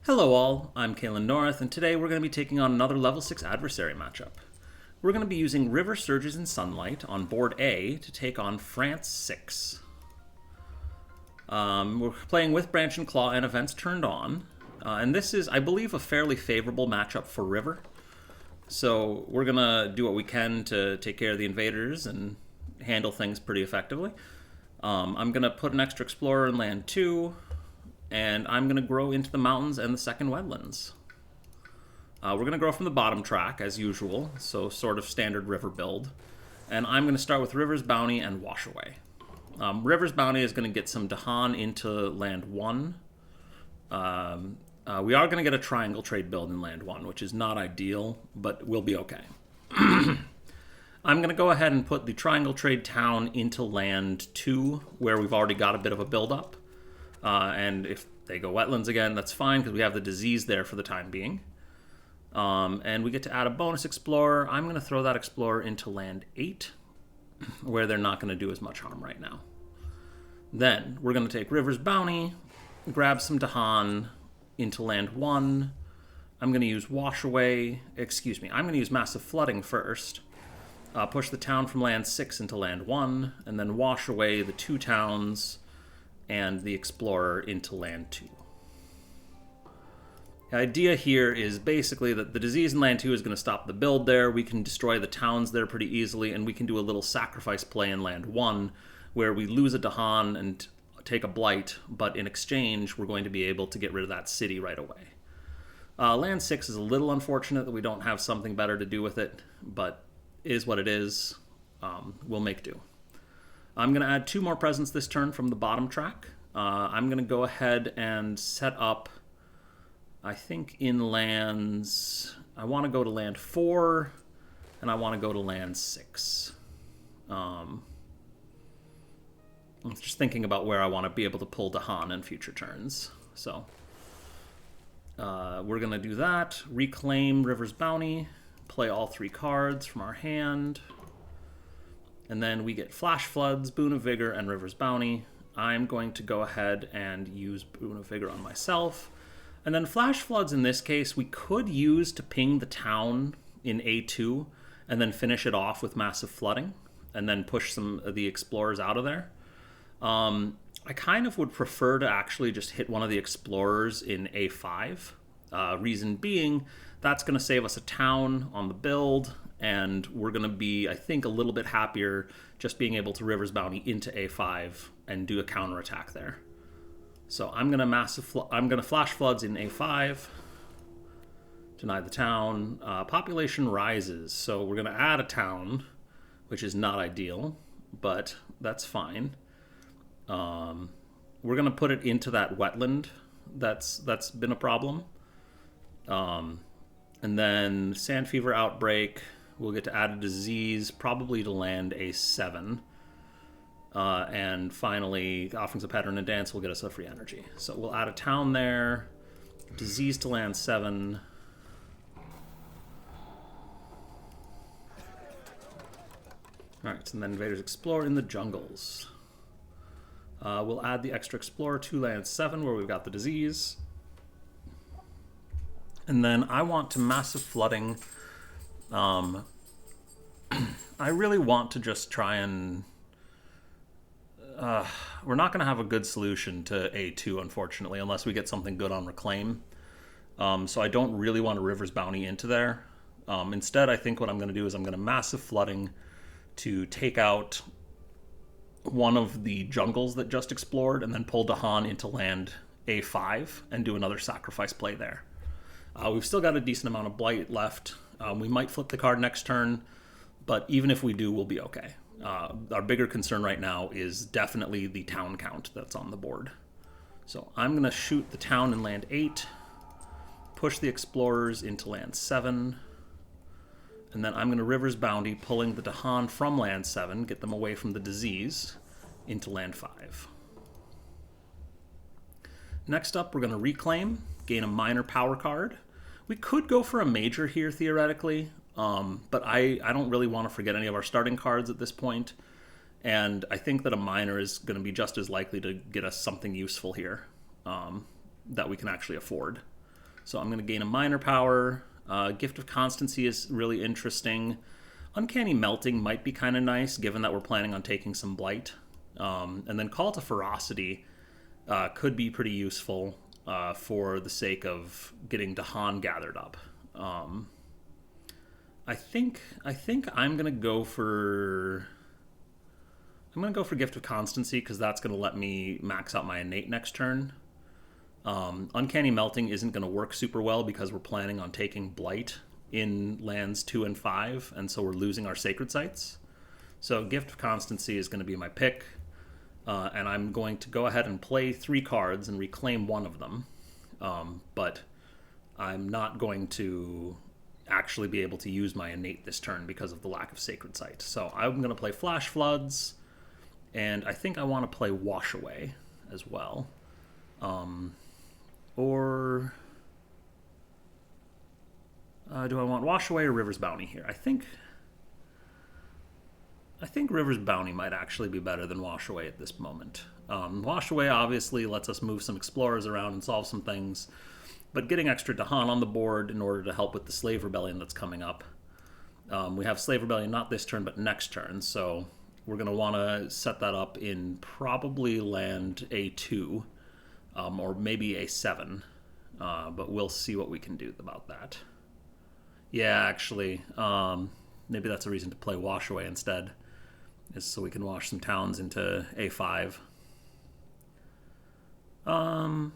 Hello all, I'm Kalen North, and today we're going to be taking on another level 6 adversary matchup. We're going to be using River Surges and Sunlight on board A to take on France 6. We're playing with Branch and Claw and events turned on, and this is, I believe, a fairly favorable matchup for River. So we're going to do what we can to take care of the invaders and handle things pretty effectively. I'm going to put an extra Explorer in land 2, and I'm going to grow into the mountains and the second wetlands. We're going to grow from the bottom track, as usual, so sort of standard River build. And I'm going to start with River's Bounty and Wash Away. River's Bounty is going to get some Dahan into land 1. We are going to get a triangle trade build in land 1, which is not ideal, but we'll be okay. I'm going to go ahead and put the triangle trade town into land 2, where we've already got a bit of a build-up. And if they go wetlands again, that's fine, because we have the disease there for the time being. And we get to add a bonus Explorer. I'm going to throw that Explorer into land 8, where they're not going to do as much harm right now. Then we're going to take River's Bounty, grab some Dahan into land 1. I'm going to use Wash Away. I'm going to use Massive Flooding first. Push the town from land 6 into land 1, and then wash away the 2 towns and the Explorer into land 2. The idea here is basically that the disease in land 2 is going to stop the build there. We can destroy the towns there pretty easily, and we can do a little sacrifice play in land 1 where we lose a Dahan and take a Blight, but in exchange we're going to be able to get rid of that city right away. Land 6 is a little unfortunate that we don't have something better to do with it, but it is what it is. We'll make do. I'm going to add 2 more presents this turn from the bottom track. I'm going to go ahead and set up, I think in lands, I want to go to land 4, and I want to go to land 6. I'm just thinking about where I want to be able to pull Dahan in future turns. So we're going to do that, reclaim River's Bounty, play all 3 cards from our hand. And then we get Flash Floods, Boon of Vigor, and River's Bounty. I'm going to go ahead and use Boon of Vigor on myself. And then Flash Floods in this case, we could use to ping the town in A2 and then finish it off with Massive Flooding and then push some of the Explorers out of there. I kind of would prefer to actually just hit one of the Explorers in A5. Reason being, that's going to save us a town on the build, and we're going to be, I think, a little bit happier just being able to River's Bounty into A5 and do a counterattack there. So I'm going to Flash Floods in A5, deny the town. Population rises, so we're going to add a town, which is not ideal, but that's fine. We're going to put it into that wetland that's been a problem. And then Sand Fever Outbreak, we'll get to add a disease, probably to land A7. And finally, Offerings of Pattern and Dance will get us a free energy. So we'll add a town there, disease to land 7. Alright, and then Invaders explore in the jungles. We'll add the extra Explorer to land 7 where we've got the disease. And then I want to Massive Flooding. I really want to just try and... we're not going to have a good solution to A2, unfortunately, unless we get something good on Reclaim. So I don't really want a River's Bounty into there. Instead, I think what I'm going to do is I'm going to Massive Flooding to take out one of the jungles that just explored and then pull Dahan into land A5 and do another sacrifice play there. We've still got a decent amount of Blight left. We might flip the card next turn, but even if we do, we'll be okay. Our bigger concern right now is definitely the town count that's on the board. So I'm going to shoot the town in land 8, push the Explorers into land 7, and then I'm going to River's Bounty, pulling the Dahan from land 7, get them away from the disease, into land 5. Next up, we're going to Reclaim, gain a minor power card. We could go for a major here, theoretically, but I don't really want to forget any of our starting cards at this point, and I think that a minor is going to be just as likely to get us something useful here that we can actually afford. So I'm going to gain a minor power. Gift of Constancy is really interesting. Uncanny Melting might be kind of nice, given that we're planning on taking some Blight. And then Call to Ferocity could be pretty useful for the sake of getting Dahan gathered up. I think I'm gonna go for Gift of Constancy because that's gonna let me max out my innate next turn. Uncanny Melting isn't gonna work super well because we're planning on taking Blight in lands 2 and 5, and so we're losing our sacred sites. So Gift of Constancy is gonna be my pick, and I'm going to go ahead and play 3 cards and reclaim one of them. But I'm not going to actually be able to use my innate this turn because of the lack of sacred site. So I'm going to play Flash Floods, and I think I want to play Wash Away as well. Or do I want Wash Away or River's Bounty here? I think River's Bounty might actually be better than Wash Away at this moment. Wash Away obviously lets us move some explorers around and solve some things, but getting extra Dahan on the board in order to help with the Slave Rebellion that's coming up. We have Slave Rebellion not this turn, but next turn, so we're going to want to set that up in probably land A2, or maybe A7, but we'll see what we can do about that. Yeah, actually, maybe that's a reason to play Wash Away instead, is so we can wash some towns into A5. I'll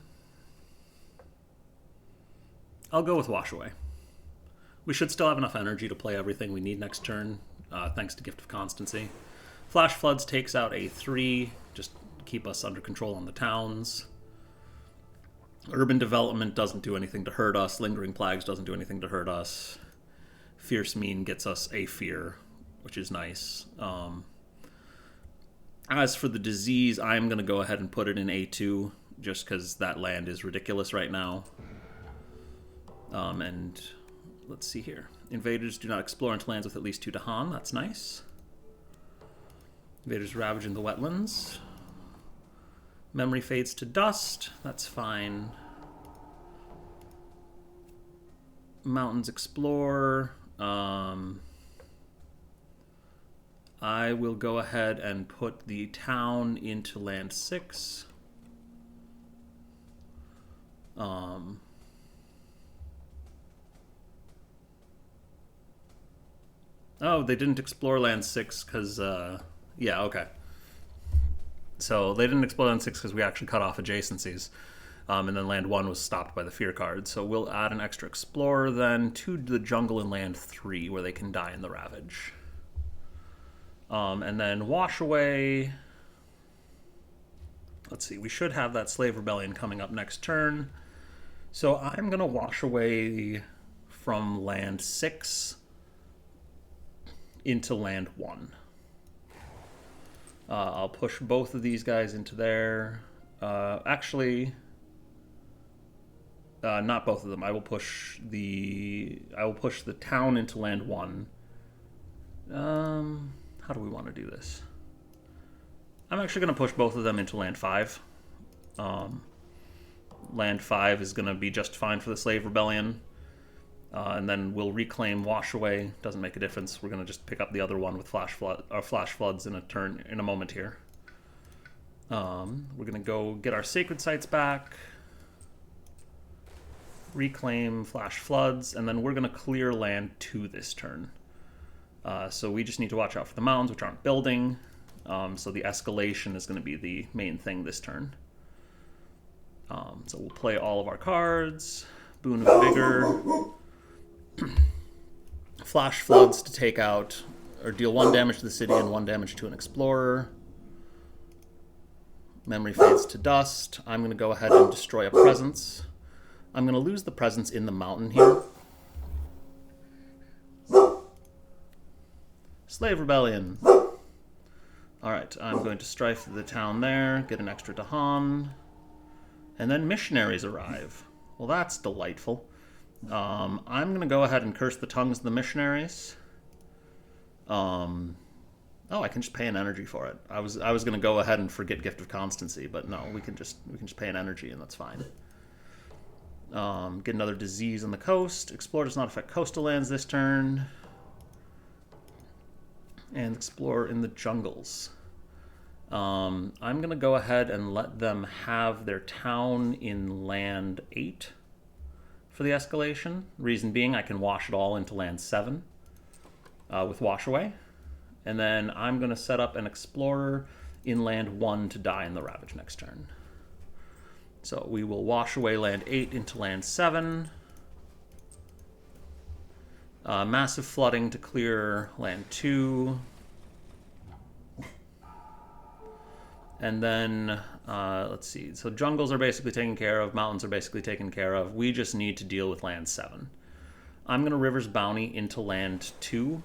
go with Wash Away. We should still have enough energy to play everything we need next turn, thanks to Gift of Constancy. Flash Floods takes out A3, just keep us under control on the towns. Urban Development doesn't do anything to hurt us. Lingering Plagues doesn't do anything to hurt us. Fierce Mean gets us a Fear, which is nice. As for the Disease, I'm going to go ahead and put it in A2, just because that land is ridiculous right now. And let's see here. Invaders do not explore into lands with at least 2 Dahan. That's nice. Invaders ravaging the wetlands. Memory fades to dust. That's fine. Mountains explore. I will go ahead and put the town into land 6. Oh, they didn't explore land 6 because, yeah, okay. So they didn't explore land 6 because we actually cut off adjacencies. And then land 1 was stopped by the fear card. So we'll add an extra explorer then to the jungle in land 3 where they can die in the ravage. And then Wash Away. Let's see, we should have that Slave Rebellion coming up next turn. So I'm going to Wash Away from land 6 into land 1. I'll push both of these guys into there. Actually, not both of them. I will push the town into land 1. How do we want to do this? I'm actually going to push both of them into land 5. Land 5 is going to be just fine for the Slave Rebellion. And then we'll reclaim Wash Away. Doesn't make a difference. We're going to just pick up the other one with Flash Floods in a moment here. We're going to go get our Sacred Sites back. Reclaim Flash Floods. And then we're going to clear land 2 this turn. So we just need to watch out for the mountains, which aren't building. So the escalation is going to be the main thing this turn. So we'll play all of our cards. Boon of Vigor. Flash Floods to take out or deal 1 damage to the city and 1 damage to an explorer. Memory fades to dust. I'm going to go ahead and destroy a presence. I'm going to lose the presence in the mountain here. Slave Rebellion. Alright, I'm going to strife the town there, get an extra Dahan, and then missionaries arrive. Well, that's delightful. I'm going to go ahead and curse the tongues of the missionaries. Oh, I can just pay an energy for it. I was going to go ahead and forget Gift of Constancy, but no, we can just pay an energy and that's fine. Get another disease on the coast. Explore does not affect coastal lands this turn. And explore in the jungles. I'm going to go ahead and let them have their town in land 8 for the escalation. Reason being, I can wash it all into land 7 with wash away. And then I'm going to set up an explorer in land 1 to die in the Ravage next turn. So we will wash away land 8 into land 7. Massive flooding to clear land 2. And then, let's see. So jungles are basically taken care of. Mountains are basically taken care of. We just need to deal with land 7. I'm going to River's Bounty into land 2.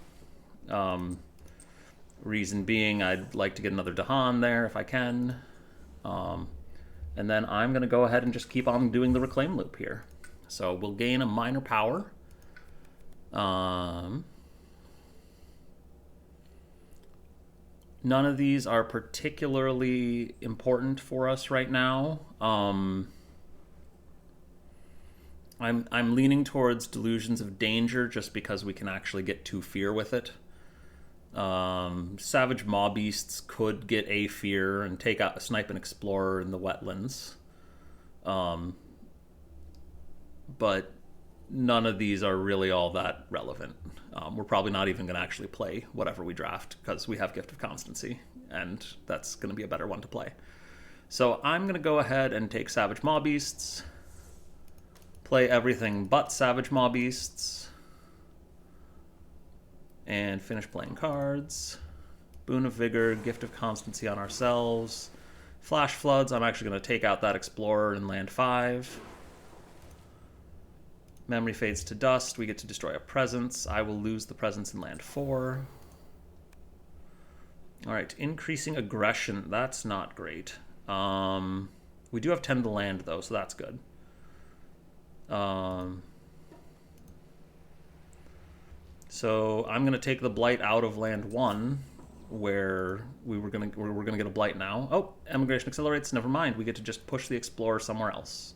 Reason being, I'd like to get another Dahan there if I can. And then I'm going to go ahead and just keep on doing the reclaim loop here. So we'll gain a minor power. None of these are particularly important for us right now. I'm leaning towards Delusions of Danger just because we can actually get 2 fear with it. Savage Maw Beasts could get a fear and take out a Snipe and Explorer in the wetlands. But none of these are really all that relevant. We're probably not even going to actually play whatever we draft because we have Gift of Constancy, and that's going to be a better one to play. So I'm going to go ahead and take Savage Maw Beasts, play everything but Savage Maw Beasts, and finish playing cards. Boon of Vigor, Gift of Constancy on ourselves. Flash Floods, I'm actually going to take out that Explorer in land 5. Memory Fades to Dust, we get to destroy a presence. I will lose the presence in land 4. Alright, increasing aggression, that's not great. We do have 10 to land though, so that's good. So I'm going to take the Blight out of land 1, where we're going to get a Blight now. Oh, Emigration accelerates. Never mind. We get to just push the Explorer somewhere else.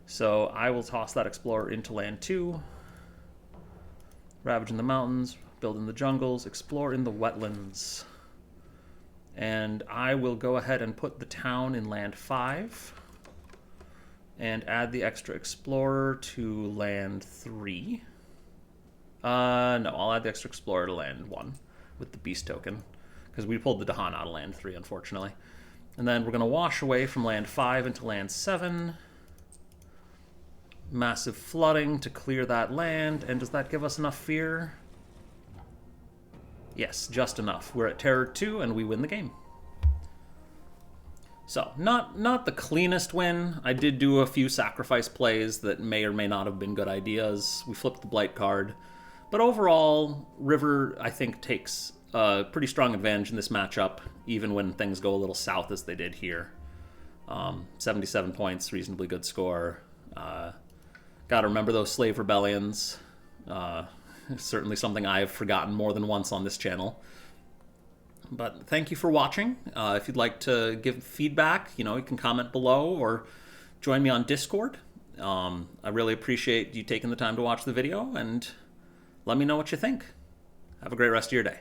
So I will toss that Explorer into land 2. Ravage in the mountains. Build in the jungles. Explore in the wetlands. And I will go ahead and put the town in land 5. And add the extra Explorer to land 3. No, I'll add the extra Explorer to land 1 with the Beast token, because we pulled the Dahan out of land 3, unfortunately. And then we're going to wash away from land 5 into land 7. Massive flooding to clear that land, and does that give us enough fear? Yes, just enough. We're at Terror 2, and we win the game. So, not the cleanest win. I did do a few sacrifice plays that may or may not have been good ideas. We flipped the Blight card. But overall, River, I think, takes a pretty strong advantage in this matchup, even when things go a little south as they did here. 77 points, reasonably good score. Got to remember those slave rebellions. Certainly something I've forgotten more than once on this channel. But thank you for watching. If you'd like to give feedback, you can comment below or join me on Discord. I really appreciate you taking the time to watch the video, and let me know what you think. Have a great rest of your day.